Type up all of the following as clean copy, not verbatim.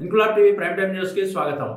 Inquilab TV prime time news కి స్వాగతం.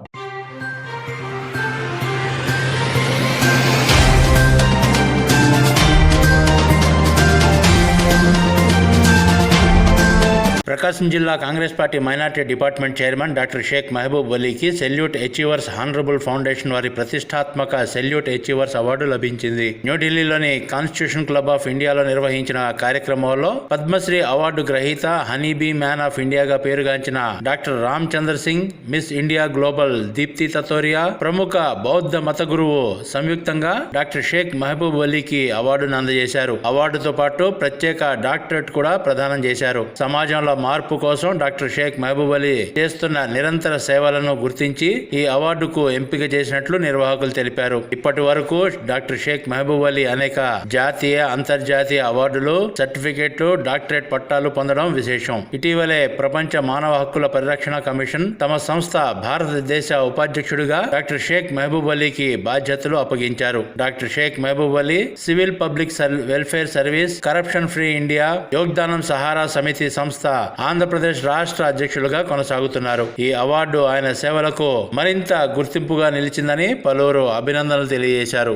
ప్రకాశం జిల్లా Congress party minority department chairman doctor Sheikh Mahaboob వలీకి సెల్యూట్ అచీవర్స్ హానరబుల్ ఫౌండేషన్ వారి ప్రతిష్టాత్మక సెల్యూట్ అచీవర్స్ అవార్డు లభించింది. న్యూఢిల్లీలోని కాన్స్టిట్యూషన్ క్లబ్ ఆఫ్ ఇండియాలో నిర్వహించిన కార్యక్రమంలో పద్మశ్రీ అవార్డు గ్రహీత హనీబీ మ్యాన్ ఆఫ్ ఇండియాగా పేరుగాంచిన doctor Ram Chandra Singh, Miss India global Deepti Tatoria, ప్రముఖ బౌద్ధ మత గురువు సంయుక్తంగా డాక్టర్ షేక్ మహబూబ్ వలీకి అవార్డును అందజేశారు. అవార్డుతో పాటు ప్రత్యేక డాక్టరేట్ కూడా ప్రదానం చేశారు. సమాజంలో మార్పు కోసం డాక్టర్ షేక్ మహబూబ్ అలీ చేస్తున్న నిరంతర సేవలను గుర్తించి ఈ అవార్డుకు ఎంపిక చేసినట్లు నిర్వాహకులు తెలిపారు. ఇప్పటి వరకు డాక్టర్ షేక్ మహబూబ్ అలీ అనేక జాతీయ, అంతర్జాతీయ అవార్డులు, సర్టిఫికెట్లు, డాక్టరేట్ పట్టాలు పొందడం విశేషం. ఇటీవలే ప్రపంచ మానవ హక్కుల పరిరక్షణ కమిషన్ తమ సంస్థ భారతదేశ ఉపాధ్యక్షుడిగా డాక్టర్ షేక్ మహబూబ్ అలీకి బాధ్యతలు అప్పగించారు. Doctor Sheikh Mahaboob Ali civil public welfare service, corruption free India, Yogdan Sahara Samiti సంస్థ ఆంధ్రప్రదేశ్ రాష్ట్ర అధ్యక్షులుగా కొనసాగుతున్నారు. ఈ అవార్డు ఆయన సేవలకు మరింత గుర్తింపుగా నిలిచిందని పలువురు అభినందనలు తెలియజేశారు.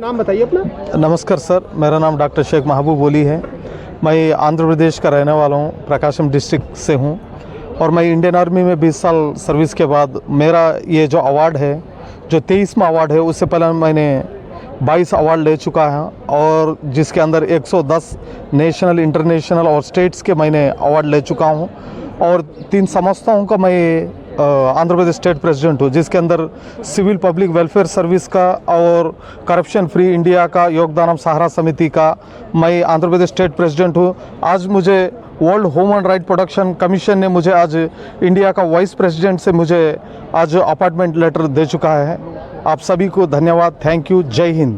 नाम बताइए अपना। नमस्कार सर, मेरा नाम डॉक्टर शेख महबूब वली है। मैं आंध्र प्रदेश का रहने वाला हूँ, प्रकाशम डिस्ट्रिक्ट से हूँ और मैं इंडियन आर्मी में 20 साल सर्विस के बाद मेरा ये जो अवार्ड है, जो 23वां अवार्ड है, उससे पहले मैंने 22 अवार्ड ले चुका है और जिसके अंदर 110 नेशनल, इंटरनेशनल और स्टेट्स के मैंने अवार्ड ले चुका हूँ और 3 संस्थाओं का मैं आंध्र प्रदेश स्टेट प्रेसिडेंट हूँ, जिसके अंदर सिविल पब्लिक वेलफेयर सर्विस का और करप्शन फ्री इंडिया का, योगदानम सहारा समिति का मैं आंध्र प्रदेश स्टेट प्रेसिडेंट हूँ। आज मुझे world human right protection commission ने मुझे आज इंडिया का वाइस प्रेसिडेंट से मुझे आज अपॉइंटमेंट लेटर दे चुका है। आप सभी को धन्यवाद, थैंक यू, जय हिंद।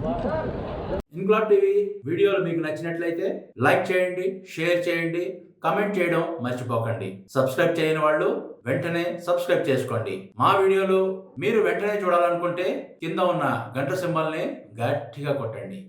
ఇంక్లాబ్ టీవీ వీడియోలు మీకు నచ్చినట్లయితే లైక్ చేయండి, షేర్ చేయండి, కామెంట్ చేయడం మర్చిపోకండి. సబ్స్క్రైబ్ చేయని వాళ్ళు వెంటనే సబ్స్క్రైబ్ చేసుకోండి. మా వీడియోలు మీరు వెంటనే చూడాలనుకుంటే కింద ఉన్న గంట సింబల్ని గట్టిగా కొట్టండి.